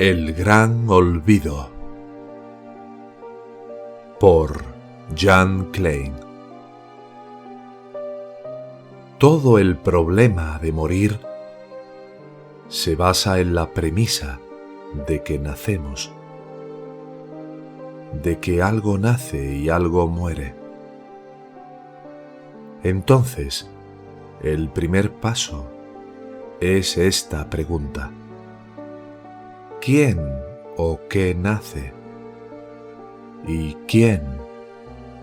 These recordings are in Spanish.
El gran olvido por Jan Klein. Todo el problema de morir se basa en la premisa de que nacemos, de que algo nace y algo muere. Entonces, el primer paso es esta pregunta: ¿quién o qué nace? ¿Y quién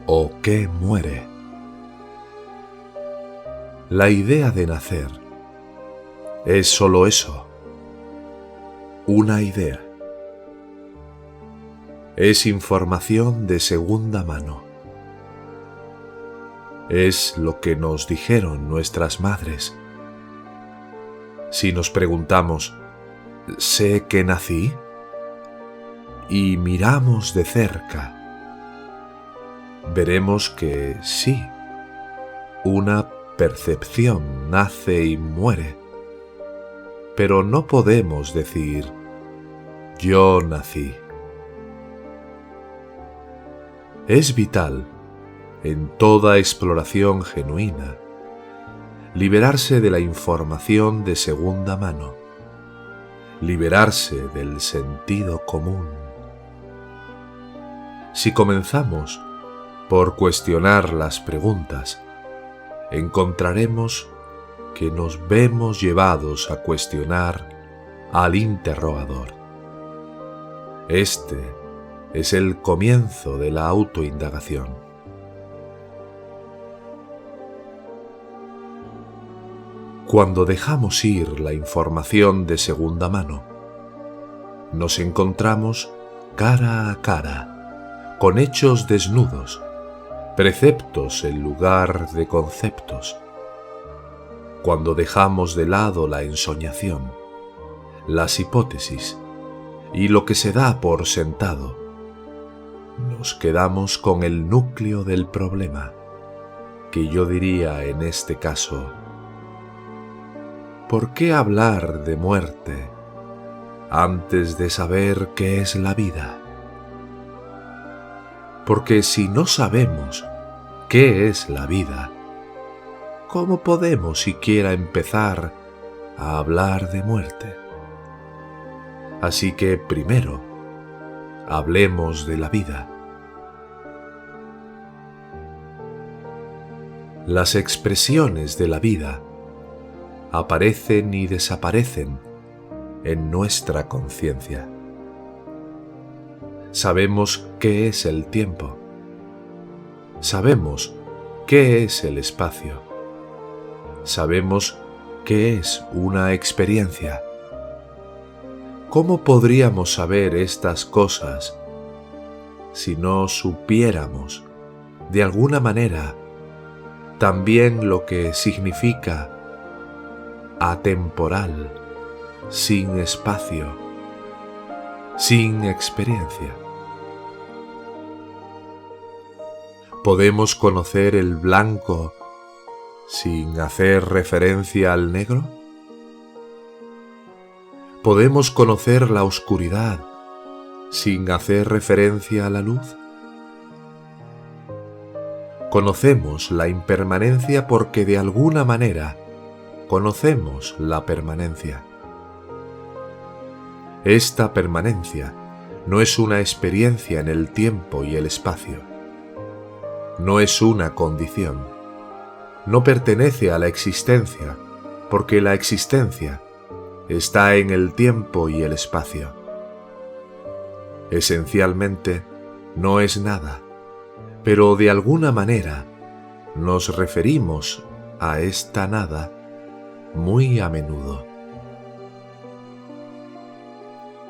o qué muere? La idea de nacer es solo eso, una idea. Es información de segunda mano. Es lo que nos dijeron nuestras madres. Si nos preguntamos, ¿sé que nací? Y miramos de cerca, veremos que sí, una percepción nace y muere, pero no podemos decir, yo nací. Es vital, en toda exploración genuina, liberarse de la información de segunda mano, liberarse del sentido común. Si comenzamos por cuestionar las preguntas, encontraremos que nos vemos llevados a cuestionar al interrogador. Este es el comienzo de la autoindagación. Cuando dejamos ir la información de segunda mano, nos encontramos cara a cara, con hechos desnudos, preceptos en lugar de conceptos. Cuando dejamos de lado la ensoñación, las hipótesis y lo que se da por sentado, nos quedamos con el núcleo del problema, que yo diría en este caso: ¿por qué hablar de muerte antes de saber qué es la vida? Porque si no sabemos qué es la vida, ¿cómo podemos siquiera empezar a hablar de muerte? Así que primero, hablemos de la vida. Las expresiones de la vida aparecen y desaparecen en nuestra conciencia. Sabemos qué es el tiempo. Sabemos qué es el espacio. Sabemos qué es una experiencia. ¿Cómo podríamos saber estas cosas si no supiéramos, de alguna manera, también lo que significa atemporal, sin espacio, sin experiencia? ¿Podemos conocer el blanco sin hacer referencia al negro? ¿Podemos conocer la oscuridad sin hacer referencia a la luz? Conocemos la impermanencia porque de alguna manera conocemos la permanencia. Esta permanencia no es una experiencia en el tiempo y el espacio. No es una condición. No pertenece a la existencia, porque la existencia está en el tiempo y el espacio. Esencialmente, no es nada, pero de alguna manera nos referimos a esta nada muy a menudo.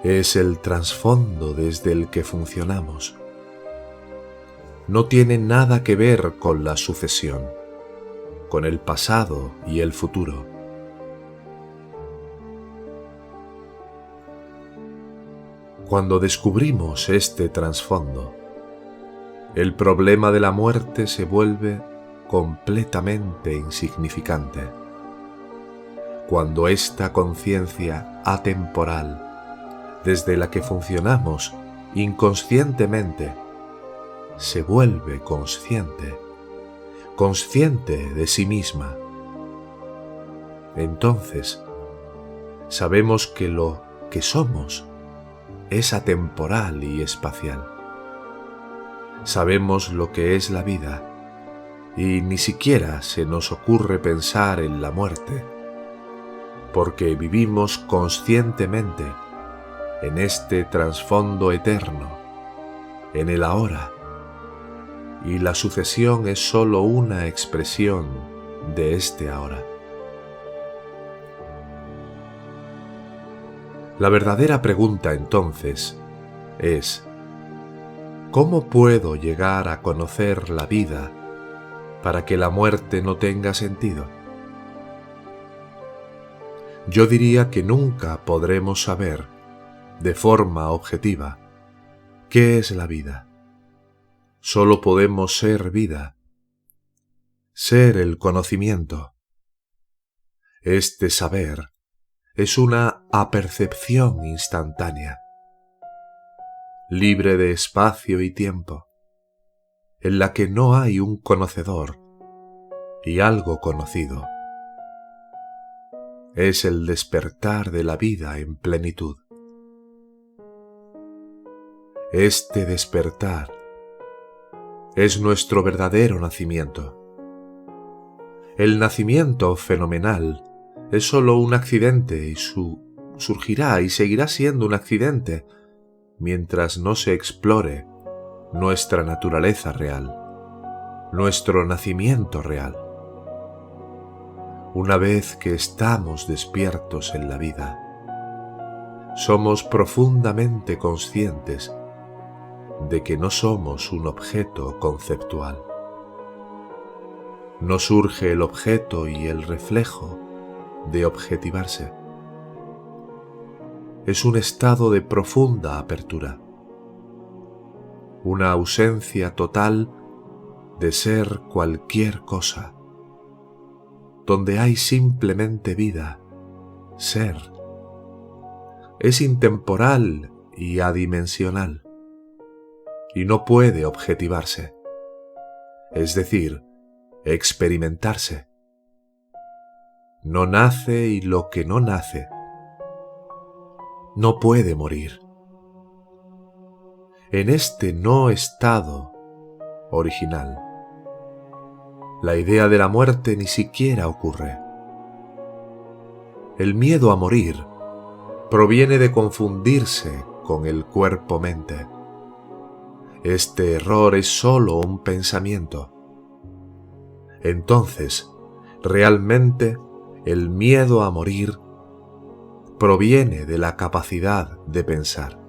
Es el trasfondo desde el que funcionamos. No tiene nada que ver con la sucesión, con el pasado y el futuro. Cuando descubrimos este trasfondo, el problema de la muerte se vuelve completamente insignificante. Cuando esta conciencia atemporal desde la que funcionamos inconscientemente, se vuelve consciente, consciente de sí misma. Entonces, sabemos que lo que somos es atemporal y espacial. Sabemos lo que es la vida y ni siquiera se nos ocurre pensar en la muerte, porque vivimos conscientemente en este trasfondo eterno, en el ahora, y la sucesión es sólo una expresión de este ahora. La verdadera pregunta entonces es: ¿cómo puedo llegar a conocer la vida para que la muerte no tenga sentido? Yo diría que nunca podremos saber de forma objetiva qué es la vida. Solo podemos ser vida, ser el conocimiento. Este saber es una apercepción instantánea, libre de espacio y tiempo, en la que no hay un conocedor y algo conocido. Es el despertar de la vida en plenitud. Este despertar es nuestro verdadero nacimiento. El nacimiento fenomenal es sólo un accidente y surgirá y seguirá siendo un accidente mientras no se explore nuestra naturaleza real, nuestro nacimiento real. Una vez que estamos despiertos en la vida, somos profundamente conscientes de que no somos un objeto conceptual. No surge el objeto y el reflejo de objetivarse. Es un estado de profunda apertura, una ausencia total de ser cualquier cosa, donde hay simplemente vida, ser. Es intemporal y adimensional, y no puede objetivarse, es decir, experimentarse. No nace y lo que no nace no puede morir. En este no estado original, la idea de la muerte ni siquiera ocurre. El miedo a morir proviene de confundirse con el cuerpo-mente. Este error es sólo un pensamiento. Entonces, realmente, el miedo a morir proviene de la capacidad de pensar.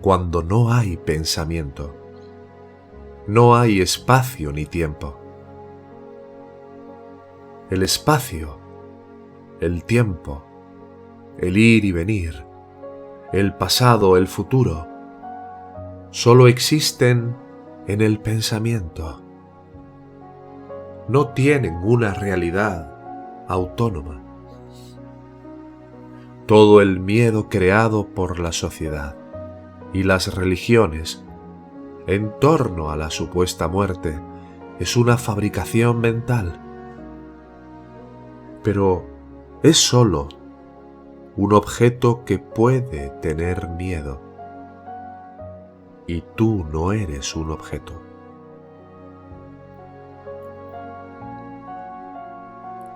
Cuando no hay pensamiento, no hay espacio ni tiempo. El espacio, el tiempo, el ir y venir, el pasado, el futuro, solo existen en el pensamiento. No tienen una realidad autónoma. Todo el miedo creado por la sociedad y las religiones en torno a la supuesta muerte es una fabricación mental. Pero es sólo un objeto que puede tener miedo. Y tú no eres un objeto.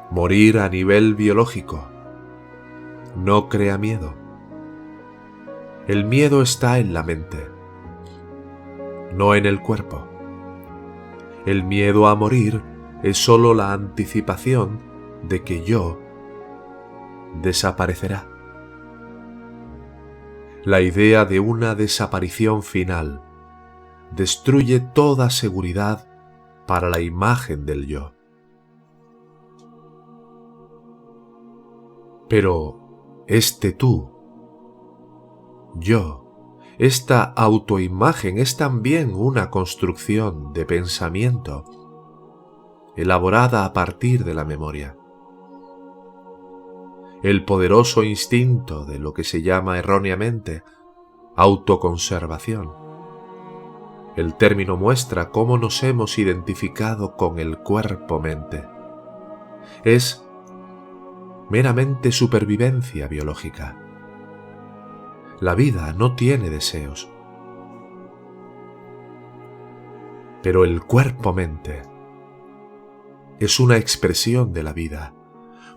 Morir a nivel biológico no crea miedo. El miedo está en la mente, no en el cuerpo. El miedo a morir es sólo la anticipación de que yo desaparecerá. La idea de una desaparición final destruye toda seguridad para la imagen del yo. Pero este tú, yo, esta autoimagen es también una construcción de pensamiento elaborada a partir de la memoria. el poderoso instinto de lo que se llama erróneamente autoconservación. El término muestra cómo nos hemos identificado con el cuerpo-mente. Es meramente supervivencia biológica. La vida no tiene deseos. Pero el cuerpo-mente es una expresión de la vida,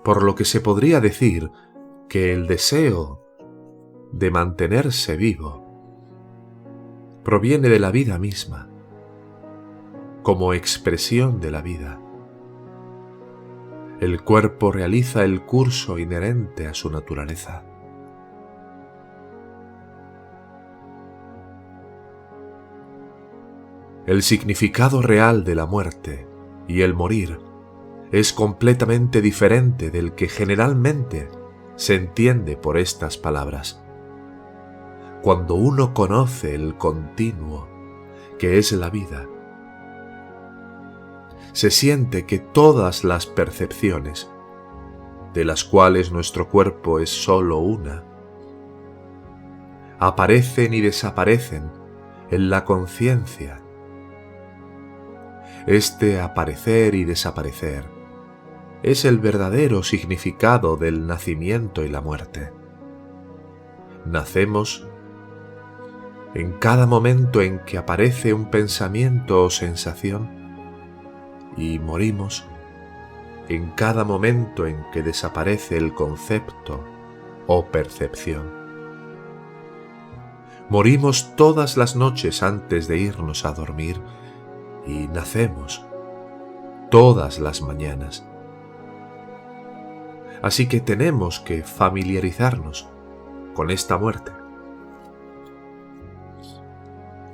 por lo que se podría decir que el deseo de mantenerse vivo proviene de la vida misma, como expresión de la vida. El cuerpo realiza el curso inherente a su naturaleza. El significado real de la muerte y el morir es completamente diferente del que generalmente se entiende por estas palabras. Cuando uno conoce el continuo que es la vida, se siente que todas las percepciones, de las cuales nuestro cuerpo es sólo una, aparecen y desaparecen en la conciencia. Este aparecer y desaparecer es el verdadero significado del nacimiento y la muerte. Nacemos en cada momento en que aparece un pensamiento o sensación y morimos en cada momento en que desaparece el concepto o percepción. Morimos todas las noches antes de irnos a dormir y nacemos todas las mañanas. Así que tenemos que familiarizarnos con esta muerte,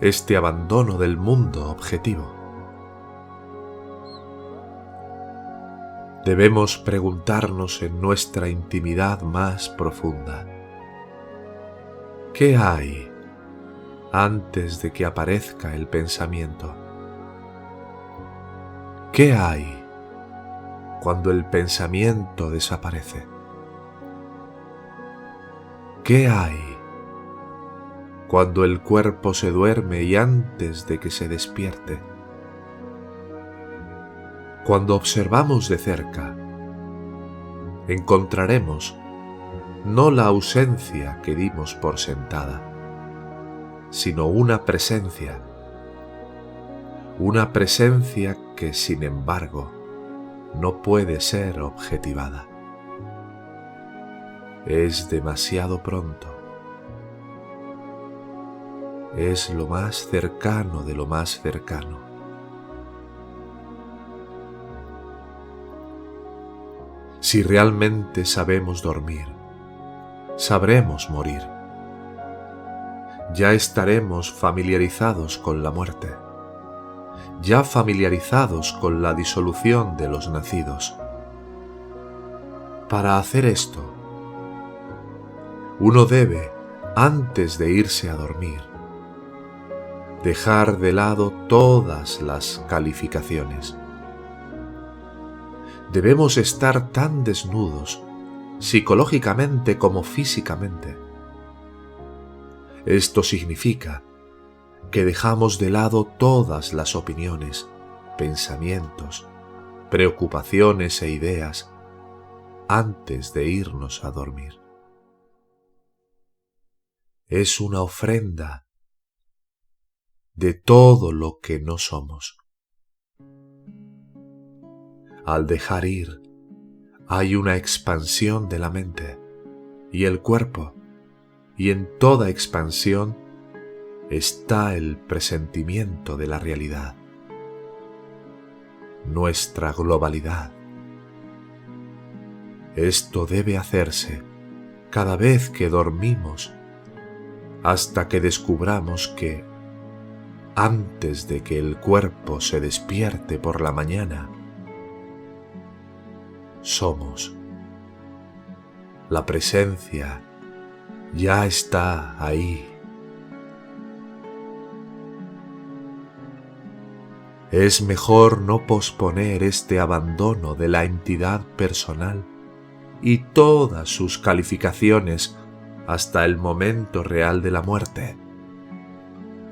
este abandono del mundo objetivo. Debemos preguntarnos en nuestra intimidad más profunda: ¿qué hay antes de que aparezca el pensamiento? ¿Qué hay cuando el pensamiento desaparece? ¿Qué hay cuando el cuerpo se duerme y antes de que se despierte? Cuando observamos de cerca, encontraremos no la ausencia que dimos por sentada, sino una presencia que, sin embargo, no puede ser objetivada. Es demasiado pronto. Es lo más cercano de lo más cercano. Si realmente sabemos dormir, sabremos morir. Ya estaremos familiarizados con la muerte, ya familiarizados con la disolución de los nacidos. Para hacer esto, uno debe, antes de irse a dormir, dejar de lado todas las calificaciones. Debemos estar tan desnudos, psicológicamente como físicamente. Esto significa que dejamos de lado todas las opiniones, pensamientos, preocupaciones e ideas antes de irnos a dormir. Es una ofrenda de todo lo que no somos. Al dejar ir, hay una expansión de la mente y el cuerpo, y en toda expansión está el presentimiento de la realidad, nuestra globalidad. Esto debe hacerse cada vez que dormimos, hasta que descubramos que, antes de que el cuerpo se despierte por la mañana, somos. La presencia ya está ahí. Es mejor no posponer este abandono de la entidad personal y todas sus calificaciones hasta el momento real de la muerte.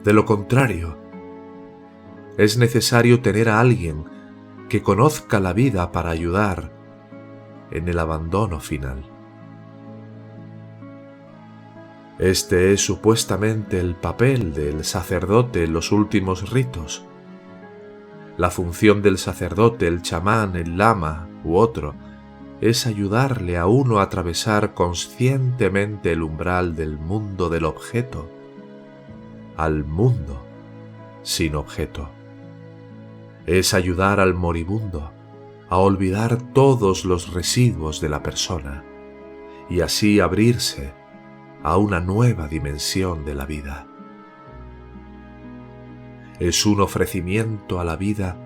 De lo contrario, es necesario tener a alguien que conozca la vida para ayudar en el abandono final. Este es supuestamente el papel del sacerdote en los últimos ritos. La función del sacerdote, el chamán, el lama u otro, es ayudarle a uno a atravesar conscientemente el umbral del mundo del objeto al mundo sin objeto. Es ayudar al moribundo a olvidar todos los residuos de la persona y así abrirse a una nueva dimensión de la vida. Es un ofrecimiento a la vida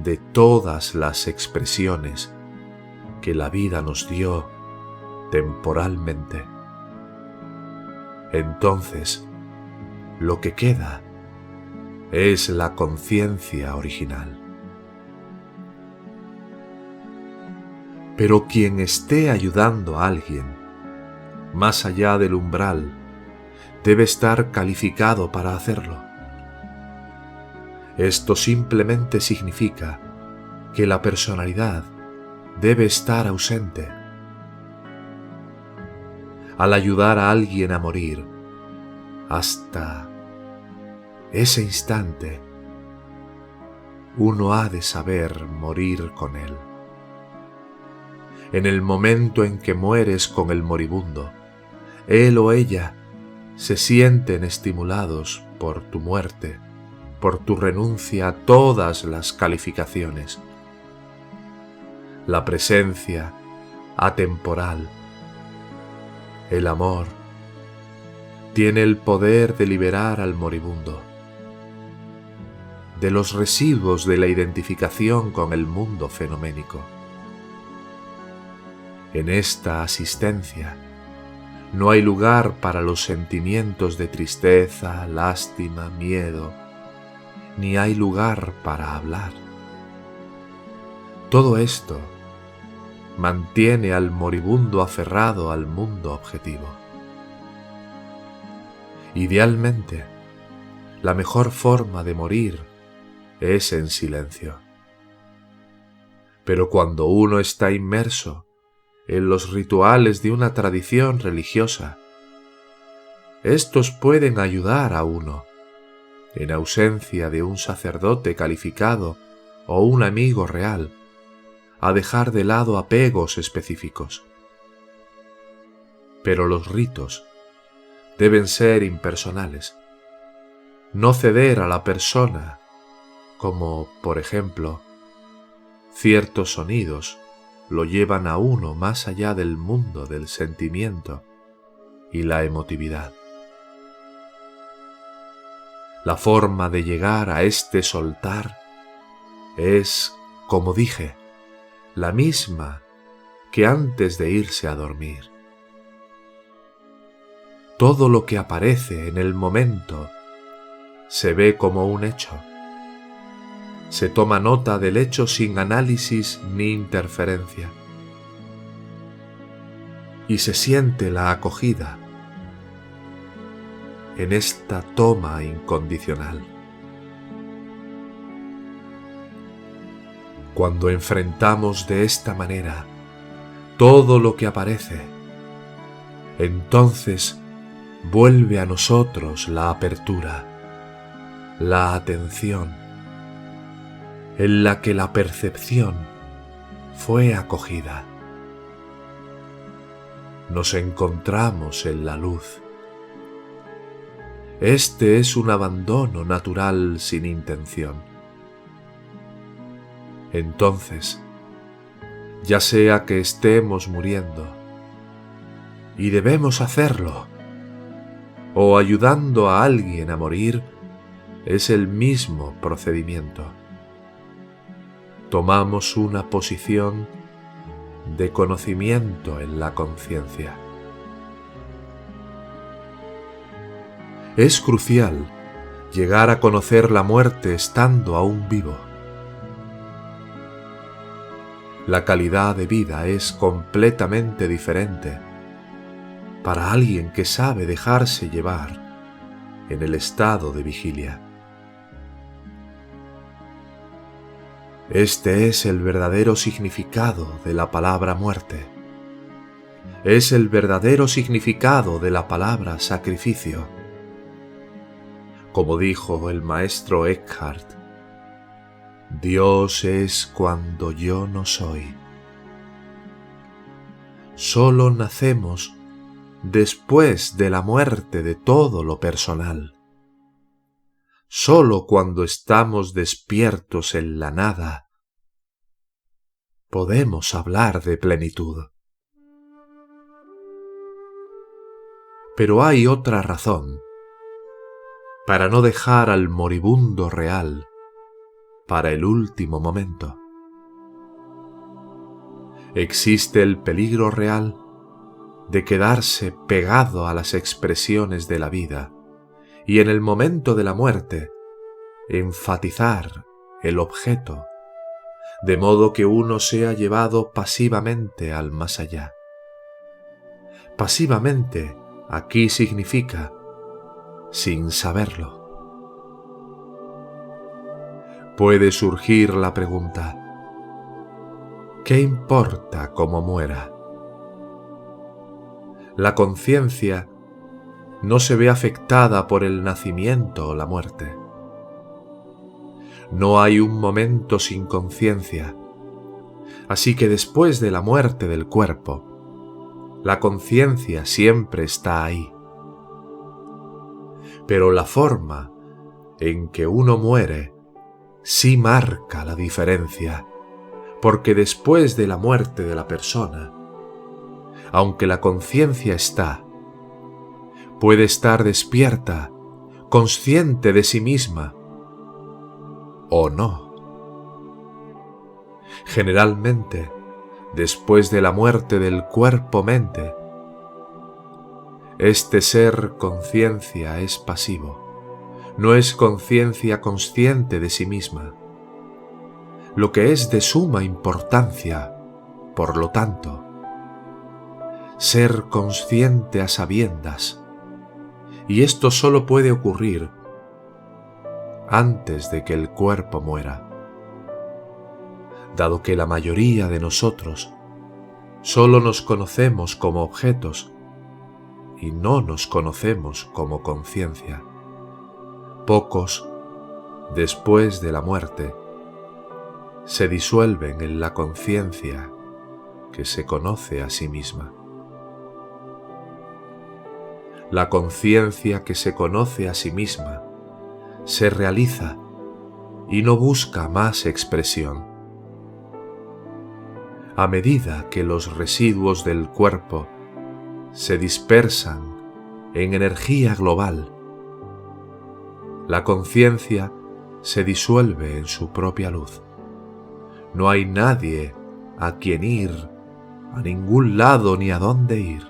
de todas las expresiones que la vida nos dio temporalmente. Entonces, lo que queda es la conciencia original. Pero quien esté ayudando a alguien más allá del umbral debe estar calificado para hacerlo. Esto simplemente significa que la personalidad debe estar ausente. Al ayudar a alguien a morir, hasta ese instante, uno ha de saber morir con él. En el momento en que mueres con el moribundo, él o ella se sienten estimulados por tu muerte, por tu renuncia a todas las calificaciones. La presencia atemporal, el amor, tiene el poder de liberar al moribundo de los residuos de la identificación con el mundo fenoménico. En esta asistencia no hay lugar para los sentimientos de tristeza, lástima, miedo, ni hay lugar para hablar. Todo esto mantiene al moribundo aferrado al mundo objetivo. Idealmente, la mejor forma de morir es en silencio. Pero cuando uno está inmerso en los rituales de una tradición religiosa, estos pueden ayudar a uno, en ausencia de un sacerdote calificado o un amigo real, a dejar de lado apegos específicos. Pero los ritos deben ser impersonales, no ceder a la persona, como, por ejemplo, ciertos sonidos lo llevan a uno más allá del mundo del sentimiento y la emotividad. La forma de llegar a este soltar es, como dije, la misma que antes de irse a dormir. Todo lo que aparece en el momento se ve como un hecho. Se toma nota del hecho sin análisis ni interferencia. Y se siente la acogida en esta toma incondicional. Cuando enfrentamos de esta manera todo lo que aparece, entonces vuelve a nosotros la apertura, la atención, en la que la percepción fue acogida. Nos encontramos en la luz. Este es un abandono natural sin intención. Entonces, ya sea que estemos muriendo, y debemos hacerlo, o ayudando a alguien a morir, es el mismo procedimiento. Tomamos una posición de conocimiento en la conciencia. Es crucial llegar a conocer la muerte estando aún vivo. La calidad de vida es completamente diferente para alguien que sabe dejarse llevar en el estado de vigilia. Este es el verdadero significado de la palabra muerte. Es el verdadero significado de la palabra sacrificio. Como dijo el maestro Eckhart, Dios es cuando yo no soy. Solo nacemos después de la muerte de todo lo personal. Solo cuando estamos despiertos en la nada, podemos hablar de plenitud. Pero hay otra razón para no dejar al moribundo real para el último momento. Existe el peligro real de quedarse pegado a las expresiones de la vida y en el momento de la muerte enfatizar el objeto, de modo que uno sea llevado pasivamente al más allá. Pasivamente aquí significa sin saberlo. Puede surgir la pregunta: ¿qué importa cómo muera? La conciencia no se ve afectada por el nacimiento o la muerte. No hay un momento sin conciencia, así que después de la muerte del cuerpo, la conciencia siempre está ahí. Pero la forma en que uno muere sí marca la diferencia, porque después de la muerte de la persona, aunque la conciencia está, puede estar despierta, consciente de sí misma, o no. Generalmente, después de la muerte del cuerpo-mente, este ser conciencia es pasivo, no es conciencia consciente de sí misma. Lo que es de suma importancia, por lo tanto, ser consciente a sabiendas, y esto solo puede ocurrir antes de que el cuerpo muera, dado que la mayoría de nosotros solo nos conocemos como objetos y no nos conocemos como conciencia. Pocos, después de la muerte, se disuelven en la conciencia que se conoce a sí misma. La conciencia que se conoce a sí misma se realiza y no busca más expresión. A medida que los residuos del cuerpo se dispersan en energía global, la conciencia se disuelve en su propia luz. No hay nadie a quien ir, a ningún lado ni a dónde ir.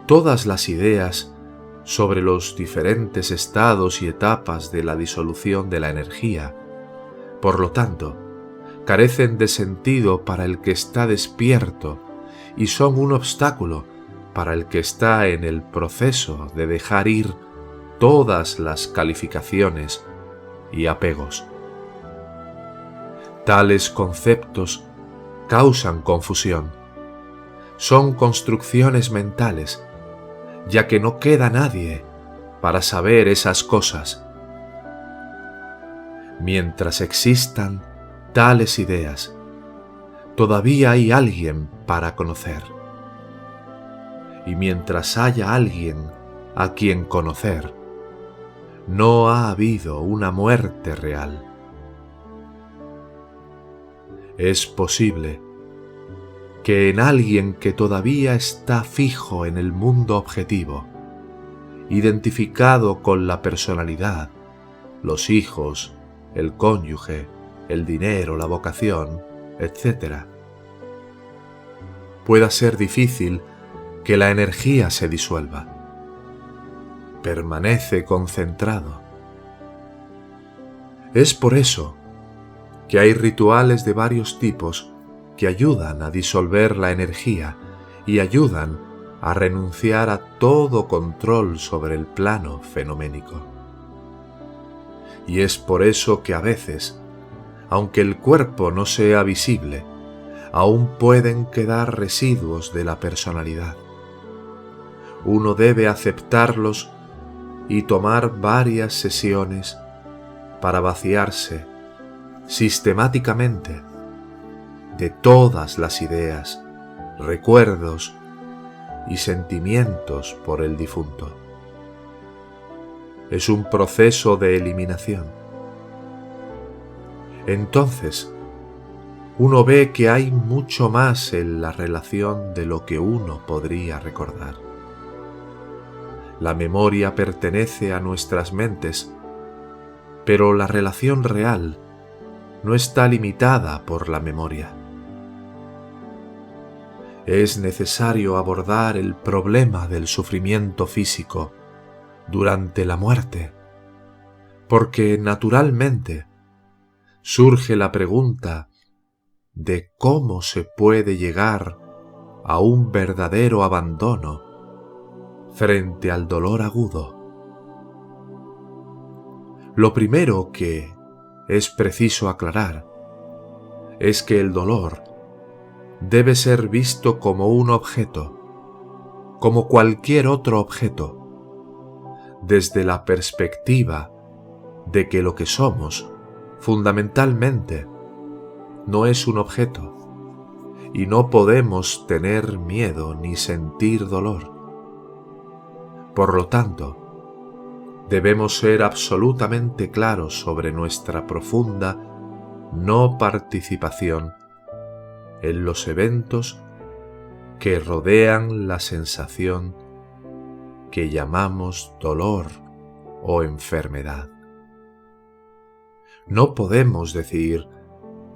Todas las ideas sobre los diferentes estados y etapas de la disolución de la energía, por lo tanto, carecen de sentido para el que está despierto y son un obstáculo para el que está en el proceso de dejar ir todas las calificaciones y apegos. Tales conceptos causan confusión. Son construcciones mentales, ya que no queda nadie para saber esas cosas. Mientras existan tales ideas, todavía hay alguien para conocer. Y mientras haya alguien a quien conocer, no ha habido una muerte real. Es posible que en alguien que todavía está fijo en el mundo objetivo, identificado con la personalidad, los hijos, el cónyuge, el dinero, la vocación, etc., pueda ser difícil que la energía se disuelva. Permanece concentrado. Es por eso que hay rituales de varios tipos que ayudan a disolver la energía y ayudan a renunciar a todo control sobre el plano fenoménico. Y es por eso que a veces, aunque el cuerpo no sea visible, aún pueden quedar residuos de la personalidad. Uno debe aceptarlos y tomar varias sesiones para vaciarse sistemáticamente de todas las ideas, recuerdos y sentimientos por el difunto. Es un proceso de eliminación. Entonces, uno ve que hay mucho más en la relación de lo que uno podría recordar. La memoria pertenece a nuestras mentes, pero la relación real no está limitada por la memoria. Es necesario abordar el problema del sufrimiento físico durante la muerte, porque naturalmente surge la pregunta de cómo se puede llegar a un verdadero abandono frente al dolor agudo. Lo primero que es preciso aclarar es que el dolor debe ser visto como un objeto, como cualquier otro objeto, desde la perspectiva de que lo que somos, fundamentalmente, no es un objeto, y no podemos tener miedo ni sentir dolor. Por lo tanto, debemos ser absolutamente claros sobre nuestra profunda no participación en los eventos que rodean la sensación que llamamos dolor o enfermedad. No podemos decir,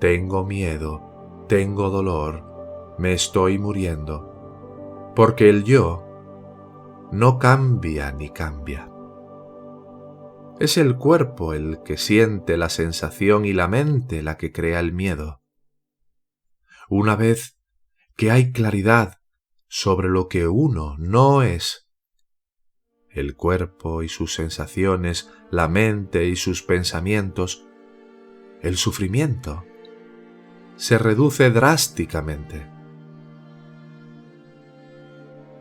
tengo miedo, tengo dolor, me estoy muriendo, porque el yo no cambia ni cambia. Es el cuerpo el que siente la sensación y la mente la que crea el miedo. Una vez que hay claridad sobre lo que uno no es, el cuerpo y sus sensaciones, la mente y sus pensamientos, el sufrimiento se reduce drásticamente.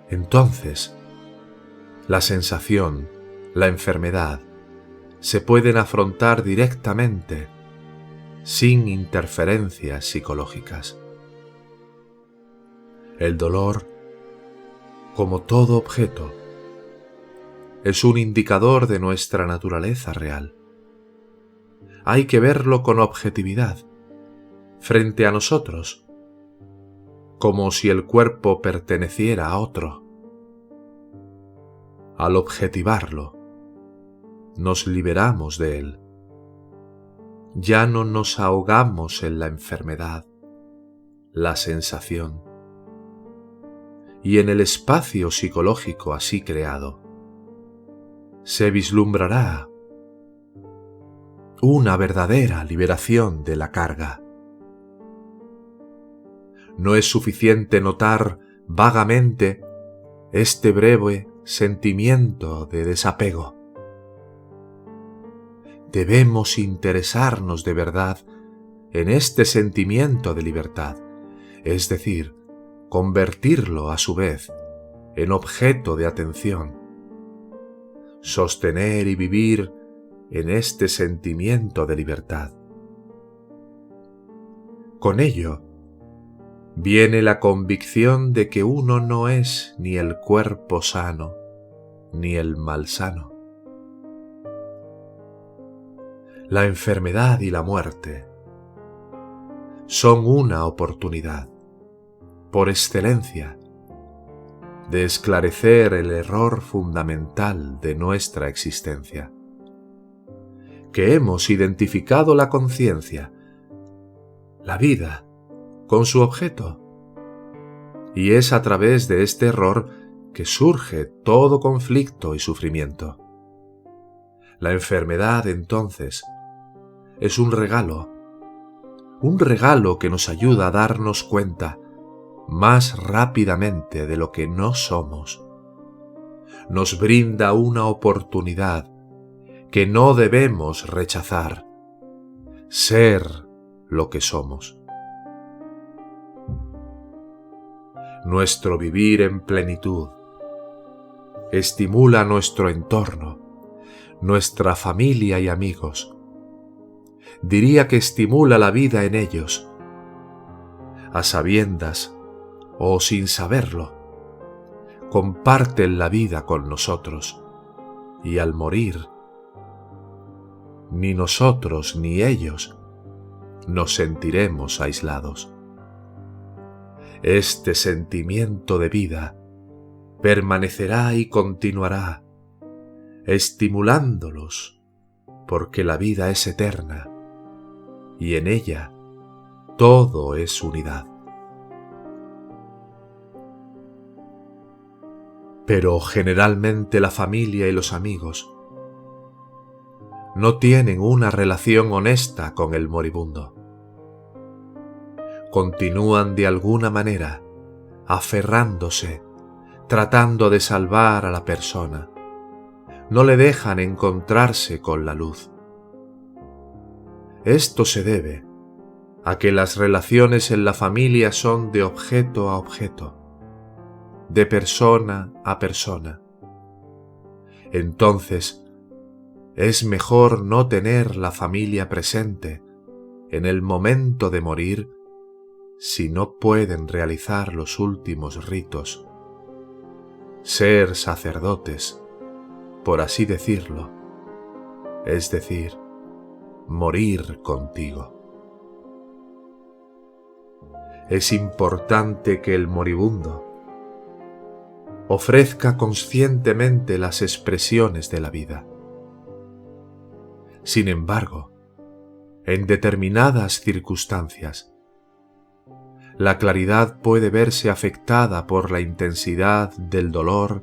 Entonces, la sensación, la enfermedad, se pueden afrontar directamente, sin interferencias psicológicas. El dolor, como todo objeto, es un indicador de nuestra naturaleza real. Hay que verlo con objetividad, frente a nosotros, como si el cuerpo perteneciera a otro. Al objetivarlo, nos liberamos de él. Ya no nos ahogamos en la enfermedad, la sensación, y en el espacio psicológico así creado, se vislumbrará una verdadera liberación de la carga. No es suficiente notar vagamente este breve sentimiento de desapego. Debemos interesarnos de verdad en este sentimiento de libertad, es decir, convertirlo a su vez en objeto de atención, sostener y vivir en este sentimiento de libertad. Con ello, viene la convicción de que uno no es ni el cuerpo sano, ni el malsano. La enfermedad y la muerte son una oportunidad, por excelencia, de esclarecer el error fundamental de nuestra existencia, que hemos identificado la conciencia, la vida, con su objeto, y es a través de este error que surge todo conflicto y sufrimiento. La enfermedad, entonces, es un regalo, un regalo que nos ayuda a darnos cuenta más rápidamente de lo que no somos. Nos brinda una oportunidad que no debemos rechazar: ser lo que somos. Nuestro vivir en plenitud estimula nuestro entorno, nuestra familia y amigos. Diría que estimula la vida en ellos, a sabiendas o sin saberlo. Comparten la vida con nosotros y al morir, ni nosotros ni ellos nos sentiremos aislados. Este sentimiento de vida permanecerá y continuará, estimulándolos, porque la vida es eterna y en ella todo es unidad. Pero generalmente la familia y los amigos no tienen una relación honesta con el moribundo. Continúan de alguna manera aferrándose, tratando de salvar a la persona. No le dejan encontrarse con la luz. Esto se debe a que las relaciones en la familia son de objeto a objeto, de persona a persona. Entonces, es mejor no tener la familia presente en el momento de morir si no pueden realizar los últimos ritos. Ser sacerdotes, por así decirlo, es decir, morir contigo. Es importante que el moribundo ofrezca conscientemente las expresiones de la vida. Sin embargo, en determinadas circunstancias, la claridad puede verse afectada por la intensidad del dolor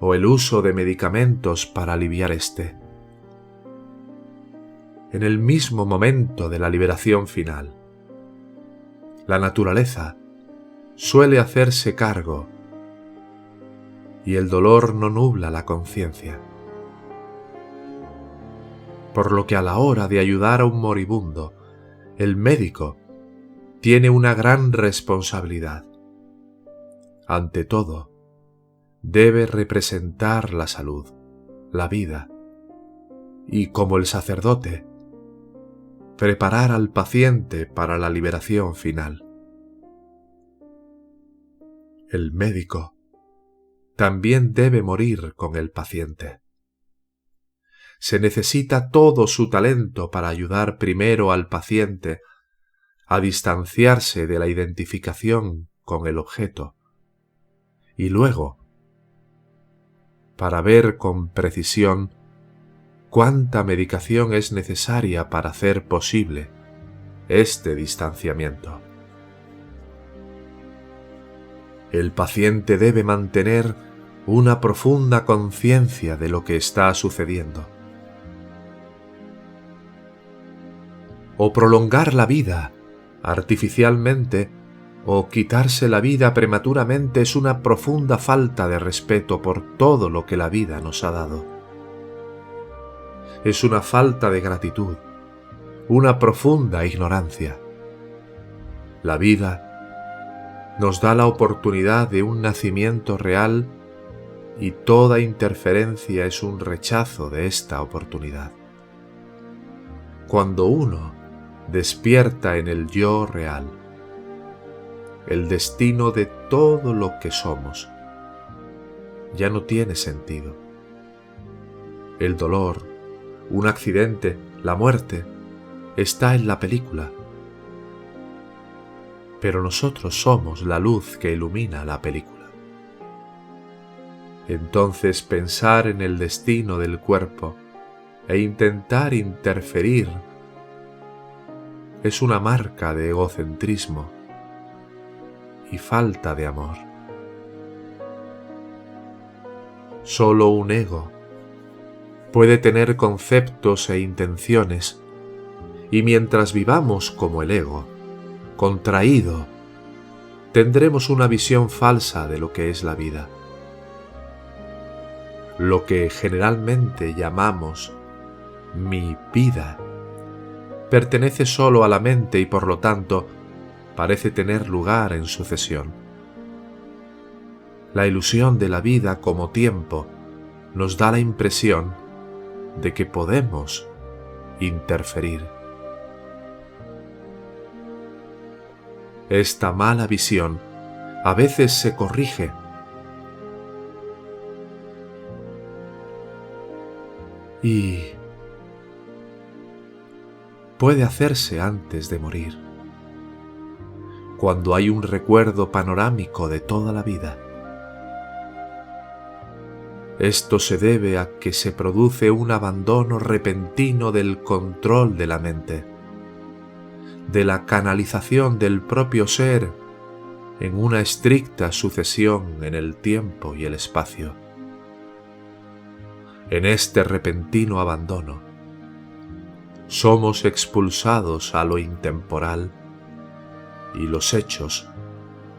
o el uso de medicamentos para aliviar este. En el mismo momento de la liberación final, la naturaleza suele hacerse cargo y el dolor no nubla la conciencia. Por lo que a la hora de ayudar a un moribundo, el médico tiene una gran responsabilidad. Ante todo, debe representar la salud, la vida, y como el sacerdote, preparar al paciente para la liberación final. El médico también debe morir con el paciente. Se necesita todo su talento para ayudar primero al paciente a distanciarse de la identificación con el objeto y luego para ver con precisión cuánta medicación es necesaria para hacer posible este distanciamiento. El paciente debe mantener una profunda conciencia de lo que está sucediendo. O prolongar la vida artificialmente o quitarse la vida prematuramente es una profunda falta de respeto por todo lo que la vida nos ha dado. Es una falta de gratitud, una profunda ignorancia. La vida nos da la oportunidad de un nacimiento real y toda interferencia es un rechazo de esta oportunidad. Cuando uno despierta en el yo real, el destino de todo lo que somos ya no tiene sentido. El dolor, un accidente, la muerte, está en la película. Pero nosotros somos la luz que ilumina la película. Entonces pensar en el destino del cuerpo e intentar interferir es una marca de egocentrismo y falta de amor. Solo un ego puede tener conceptos e intenciones Y mientras vivamos como el ego, contraído, tendremos una visión falsa de lo que es la vida. Lo que generalmente llamamos mi vida pertenece solo a la mente y por lo tanto parece tener lugar en sucesión. La ilusión de la vida como tiempo nos da la impresión de que podemos interferir. Esta mala visión a veces se corrige y puede hacerse antes de morir, cuando hay un recuerdo panorámico de toda la vida. Esto se debe a que se produce un abandono repentino del control de la mente, de la canalización del propio ser en una estricta sucesión en el tiempo y el espacio. En este repentino abandono, somos expulsados a lo intemporal y los hechos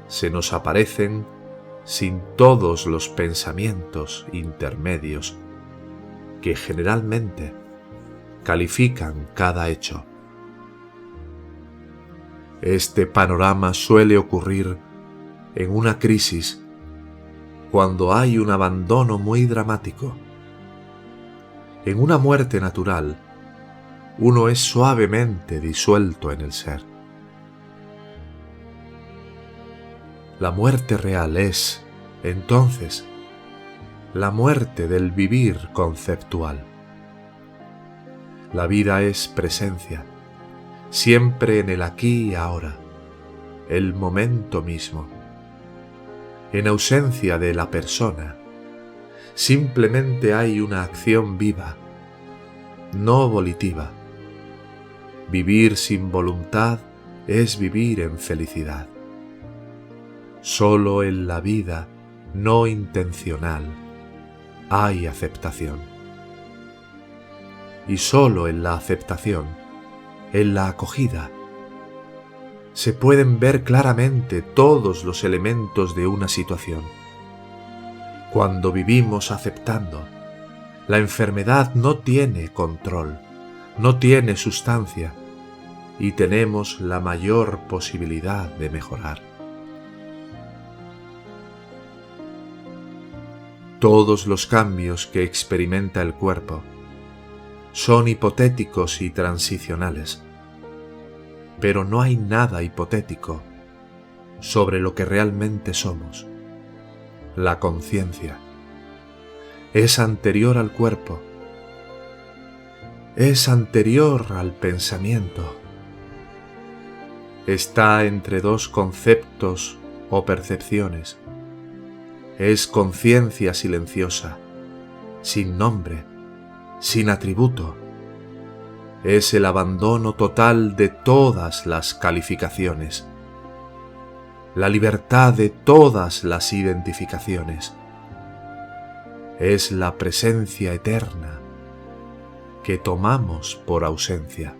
se nos aparecen sin todos los pensamientos intermedios que generalmente califican cada hecho. Este panorama suele ocurrir en una crisis cuando hay un abandono muy dramático. En una muerte natural, uno es suavemente disuelto en el ser. La muerte real es, entonces, la muerte del vivir conceptual. La vida es presencia, siempre en el aquí y ahora, el momento mismo. En ausencia de la persona, simplemente hay una acción viva, no volitiva. Vivir sin voluntad es vivir en felicidad. Solo en la vida no intencional hay aceptación. Y solo en la aceptación, en la acogida, se pueden ver claramente todos los elementos de una situación. Cuando vivimos aceptando, la enfermedad no tiene control, no tiene sustancia y tenemos la mayor posibilidad de mejorar. Todos los cambios que experimenta el cuerpo son hipotéticos y transicionales, pero no hay nada hipotético sobre lo que realmente somos. La conciencia es anterior al cuerpo, es anterior al pensamiento, está entre dos conceptos o percepciones, es conciencia silenciosa, sin nombre, sin atributo, es el abandono total de todas las calificaciones, la libertad de todas las identificaciones, es la presencia eterna que tomamos por ausencia.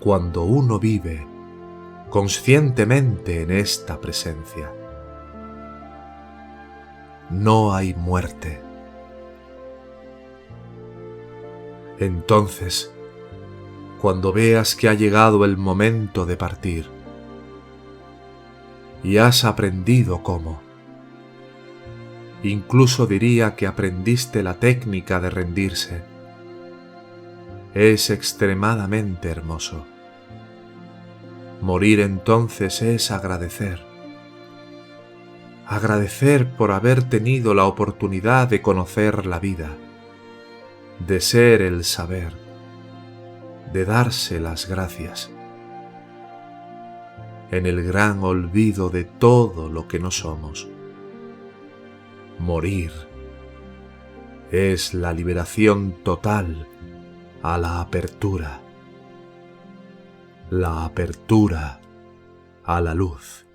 Cuando uno vive conscientemente en esta presencia, no hay muerte. Entonces, cuando veas que ha llegado el momento de partir y has aprendido cómo, incluso diría que aprendiste la técnica de rendirse, es extremadamente hermoso. Morir entonces es agradecer. Agradecer por haber tenido la oportunidad de conocer la vida, de ser el saber, de darse las gracias. En el gran olvido de todo lo que no somos. Morir es la liberación total a la apertura a la luz.